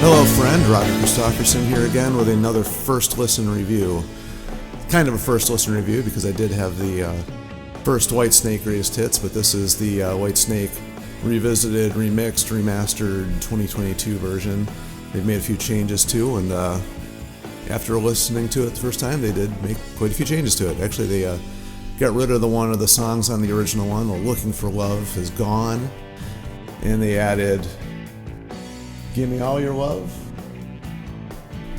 Hello friend, Roger Christofferson here again with another first listen review. Kind of a first listen review because I did have the first Whitesnake greatest hits, but this is the Whitesnake revisited, remixed, remastered 2022 version. They've made a few changes too, and after listening to it the first time, they did make quite a few changes to it. Actually, they got rid of one of the songs on the original one. The Looking for Love is gone, and they added Give Me All Your Love,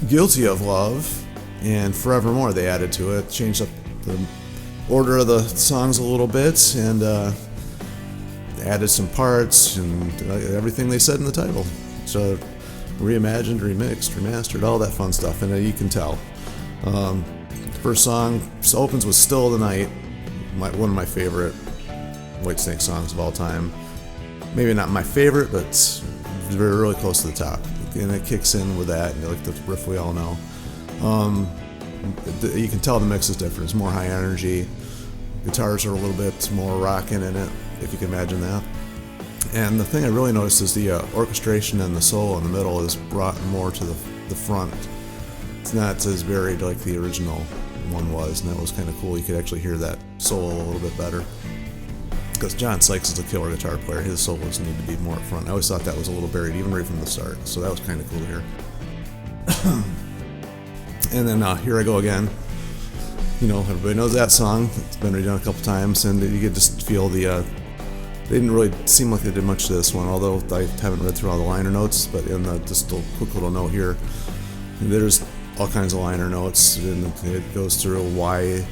Guilty of Love, and Forevermore they added to it. Changed up the order of the songs a little bit, and added some parts and everything they said in the title. So reimagined, remixed, remastered, all that fun stuff, and you can tell. First song opens with Still of the Night, one of my favorite Whitesnake songs of all time. Maybe not my favorite, but very really close to the top, and it kicks in with that, like the riff we all know. You can tell the mix is different. It's more high energy. Guitars are a little bit more rocking in it, if you can imagine that. And the thing I really noticed is the orchestration and the solo in the middle is brought more to the front. It's not as buried like the original one was, and that was kind of cool. You could actually hear that solo a little bit better. Because John Sykes is a killer guitar player, his solos need to be more up front. I always thought that was a little buried, even right from the start, so that was kind of cool to hear. And then Here I Go Again. You know, everybody knows that song. It's been redone a couple times, and you could just feel the... they didn't really seem like they did much to this one, although I haven't read through all the liner notes, but in just a quick little note here, there's all kinds of liner notes, and it goes through why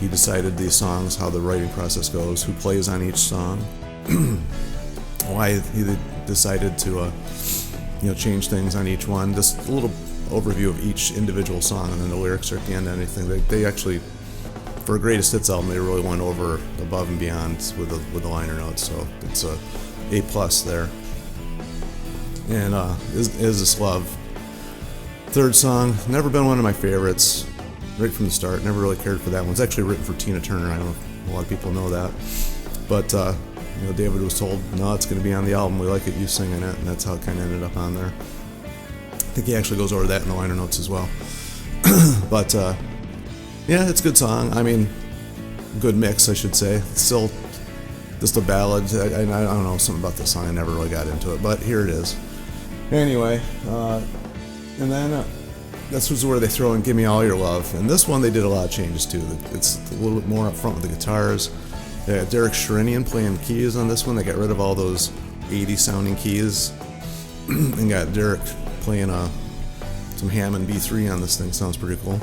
he decided these songs, how the writing process goes, who plays on each song, why he decided to change things on each one. Just a little overview of each individual song, and then the lyrics are at the end and anything. They actually, for a greatest hits album, they really went above and beyond with the liner notes, so it's a A+ there. And Is This Love? Third song, never been one of my favorites. Right from the start, never really cared for that one. It's actually written for Tina Turner. I don't know if a lot of people know that, but David was told, no, it's going to be on the album. We like it, you singing it, and that's how it kind of ended up on there. I think he actually goes over that in the liner notes as well. But yeah, it's a good song. I mean, good mix, I should say. It's still just a ballad. I don't know, something about this song. I never really got into it, but here it is. Anyway, and then. This was where they throw in Give Me All Your Love. And this one they did a lot of changes to. It's a little bit more up front with the guitars. They had Derek Sherinian playing keys on this one. They got rid of all those 80s sounding keys and got Derek playing some Hammond B3 on this thing. Sounds pretty cool.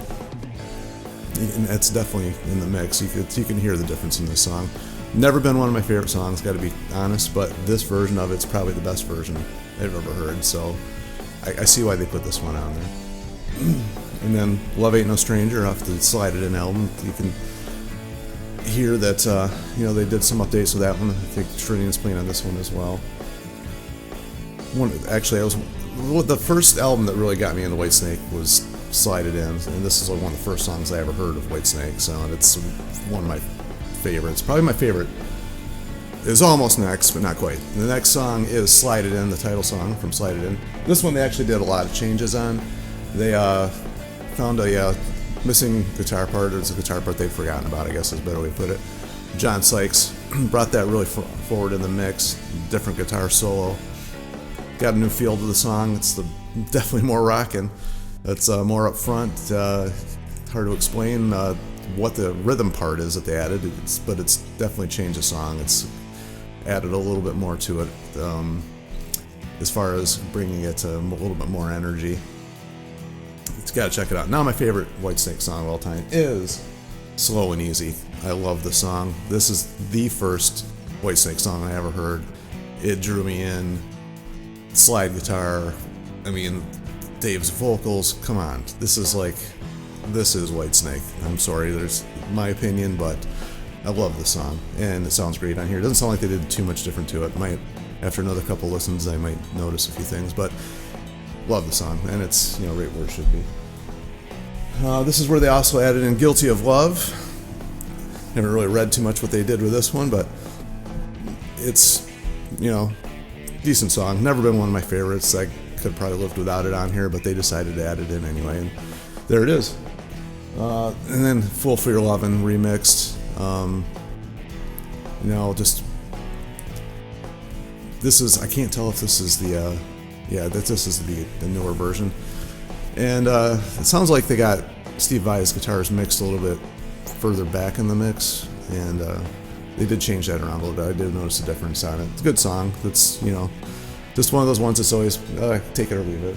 And that's definitely in the mix. You can hear the difference in this song. Never been one of my favorite songs, got to be honest, but this version of it's probably the best version I've ever heard. So I see why they put this one on there. And then Love Ain't No Stranger off the Slide It In album. You can hear that they did some updates with that one. I think Sherinian's playing on this one as well. The first album that really got me into Whitesnake was Slide It In, and this is one of the first songs I ever heard of Whitesnake, so it's one of my favorites. Probably my favorite is almost next, but not quite. The next song is Slide It In, the title song from Slide It In. This one they actually did a lot of changes on. They found a missing guitar part. It's a guitar part they'd forgotten about, I guess is a better way to put it. John Sykes brought that really forward in the mix. Different guitar solo. Got a new feel to the song. It's definitely more rockin'. It's more up front. Hard to explain what the rhythm part is that they added, but it's definitely changed the song. It's added a little bit more to it as far as bringing it to a little bit more energy. It's got to check it out. Now my favorite Whitesnake song of all time is Slow and Easy. I love the song. This is the first Whitesnake song I ever heard. It drew me in. Slide guitar. I mean, Dave's vocals. Come on. This is Whitesnake. I'm sorry, there's my opinion, but I love the song. And it sounds great on here. It doesn't sound like they did too much different to it. After another couple listens, I might notice a few things, but love the song, and it's right where it should be. This is where they also added in Guilty of Love. Haven't really read too much what they did with this one, but it's decent song. Never been one of my favorites. I could have probably lived without it on here, but they decided to add it in anyway, and there it is. And then Fool for Your Lovin' remixed. Just this is, I can't tell if this is the this is the newer version, and it sounds like they got Steve Vai's guitars mixed a little bit further back in the mix, and they did change that around a little bit. I did notice a difference on it. It's a good song. It's just one of those ones that's always take it or leave it.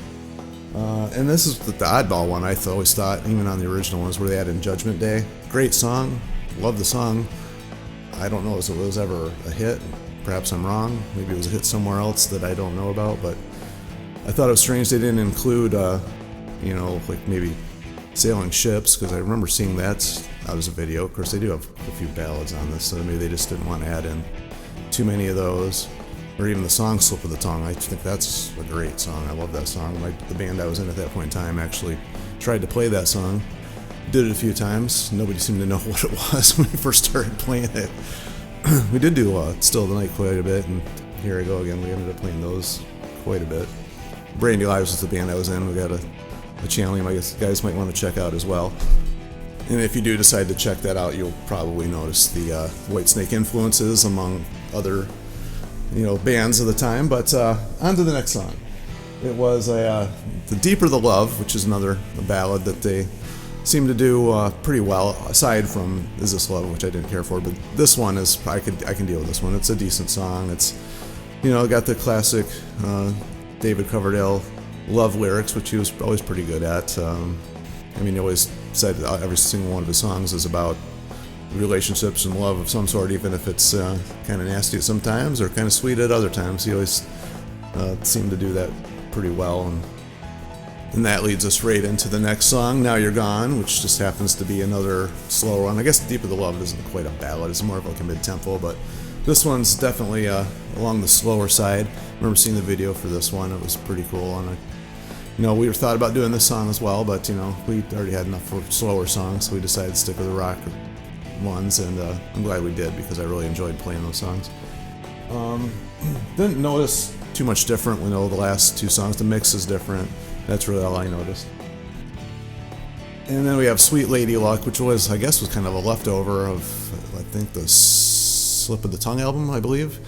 And this is the oddball one, I always thought, even on the original ones, where they added Judgment Day. Great song. Love the song. I don't know if it was ever a hit. Perhaps I'm wrong. Maybe it was a hit somewhere else that I don't know about, but I thought it was strange they didn't include, like maybe Sailing Ships, because I remember seeing that out as a video. Of course, they do have a few ballads on this, so maybe they just didn't want to add in too many of those. Or even the song Slip of the Tongue. I think that's a great song. I love that song. The band I was in at that point in time actually tried to play that song. Did it a few times. Nobody seemed to know what it was when we first started playing it. We did do Still the Night quite a bit, and Here I Go Again. We ended up playing those quite a bit. Brand New Lives was the band I was in. We got a channel you guys might want to check out as well. And if you do decide to check that out, you'll probably notice the Whitesnake influences among other bands of the time. But on to the next song. It was The Deeper the Love, which is another ballad that they seem to do pretty well, aside from Is This Love, which I didn't care for. But this one is, I can deal with this one. It's a decent song. It's, got the classic David Coverdale love lyrics, which he was always pretty good at. He always said every single one of his songs is about relationships and love of some sort, even if it's kind of nasty at some times or kind of sweet at other times. He always seemed to do that pretty well, and that leads us right into the next song, Now You're Gone, which just happens to be another slower one. I guess Deeper the Love isn't quite a ballad, it's more of like a mid-tempo, but this one's definitely along the slower side. I remember seeing the video for this one. It was pretty cool, and we were thought about doing this song as well, but we already had enough for slower songs, so we decided to stick with the rock ones, and I'm glad we did, because I really enjoyed playing those songs. Didn't notice too much different. The last two songs, the mix is different. That's really all I noticed. And then we have Sweet Lady Luck, which was kind of a leftover of, I think, the Slip of the Tongue album, I believe.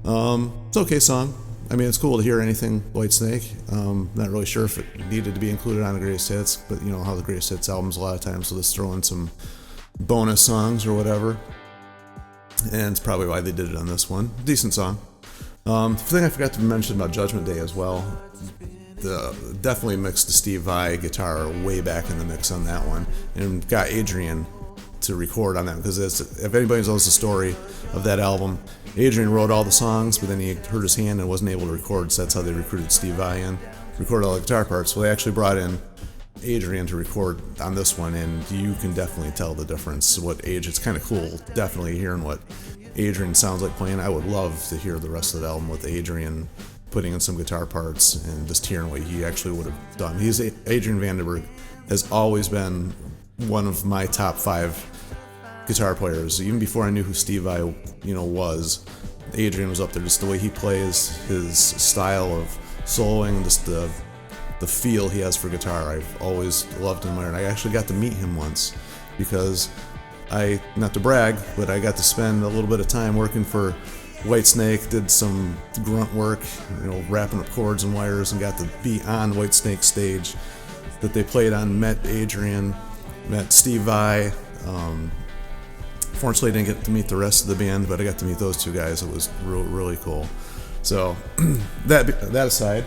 It's an okay song. It's cool to hear anything Whitesnake. Not really sure if it needed to be included on the Greatest Hits, but how the Greatest Hits albums a lot of times will just throw in some bonus songs or whatever. And it's probably why they did it on this one. Decent song. The thing I forgot to mention about Judgment Day as well, definitely mixed the Steve Vai guitar way back in the mix on that one, and got Adrian to record on that, because if anybody knows the story of that album, Adrian wrote all the songs, but then he hurt his hand and wasn't able to record, so that's how they recruited Steve Vai in, recorded all the guitar parts. So they actually brought in Adrian to record on this one, and you can definitely tell the difference. It's kind of cool, definitely hearing what Adrian sounds like playing. I would love to hear the rest of the album with Adrian putting in some guitar parts and just hearing what he actually would have done. Adrian Vandenberg has always been one of my top 5 guitar players. Even before I knew who Steve Vai, was, Adrian was up there. Just the way he plays, his style of soloing, just the feel he has for guitar. I've always loved him, and I actually got to meet him once, because not to brag, but I got to spend a little bit of time working for Whitesnake, did some grunt work, wrapping up cords and wires, and got to be on Whitesnake's stage that they played on. Met Adrian, met Steve Vai. Fortunately, I didn't get to meet the rest of the band, but I got to meet those two guys. It was really cool. So that aside,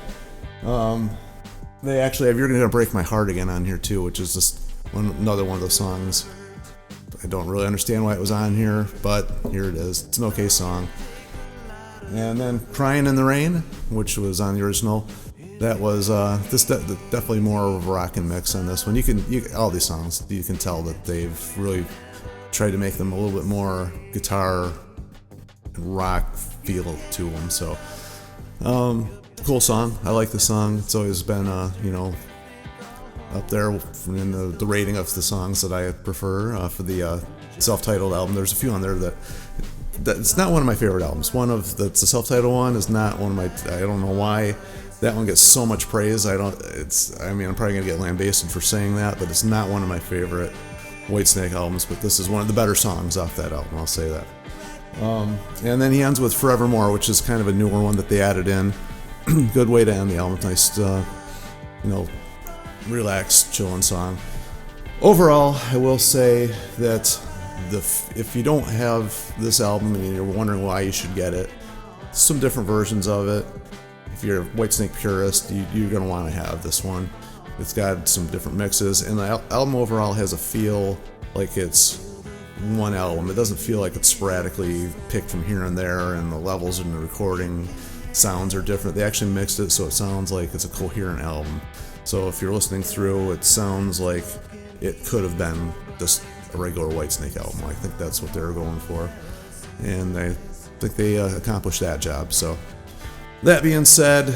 they actually have "You're Gonna Break My Heart Again" on here too, which is just another one of those songs. I don't really understand why it was on here, but here it is. It's an okay song. And then "Crying in the Rain," which was on the original. That was definitely more of a rock and mix on this one. All these songs, you can tell that they've really tried to make them a little bit more guitar and rock feel to them. So, cool song. I like the song. It's always been, up there in the rating of the songs that I prefer for the self-titled album. There's a few on there that it's not one of my favorite albums. It's a self-titled one is not one of my. I don't know why. That one gets so much praise. I mean, I'm probably gonna get lambasted for saying that, but it's not one of my favorite Whitesnake albums. But this is one of the better songs off that album. I'll say that. And then he ends with Forevermore, which is kind of a newer one that they added in. Good way to end the album. Nice, relaxed, chilling song. Overall, I will say that if you don't have this album and you're wondering why you should get it, some different versions of it. If you're a Whitesnake purist, you're going to want to have this one. It's got some different mixes, and the album overall has a feel like it's one album. It doesn't feel like it's sporadically picked from here and there, and the levels in the recording sounds are different. They actually mixed it so it sounds like it's a coherent album. So if you're listening through, it sounds like it could have been just a regular Whitesnake album. I think that's what they were going for, and I think they accomplished that job. So that being said,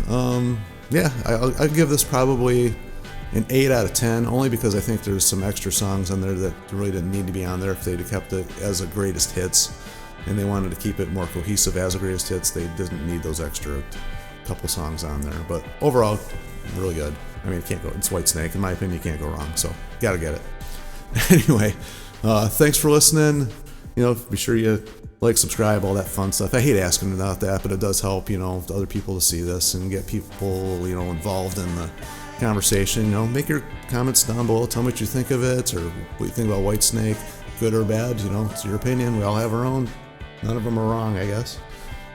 I'll give this probably an 8 out of 10, only because I think there's some extra songs on there that really didn't need to be on there if they'd kept it as a greatest hits, and they wanted to keep it more cohesive as a greatest hits. They didn't need those extra couple songs on there, but overall, really good. I mean, you can't go. It's Whitesnake, in my opinion. You can't go wrong. So, gotta get it. Anyway, thanks for listening. Be sure you like, subscribe, all that fun stuff. I hate asking about that, but it does help, other people to see this and get people, involved in the conversation. Make your comments down below. Tell me what you think of it, or what you think about Whitesnake, good or bad. It's your opinion. We all have our own. None of them are wrong, I guess,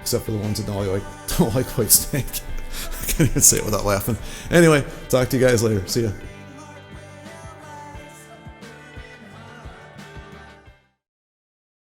except for the ones that don't like Whitesnake. I can't even say it without laughing. Anyway, talk to you guys later. See ya.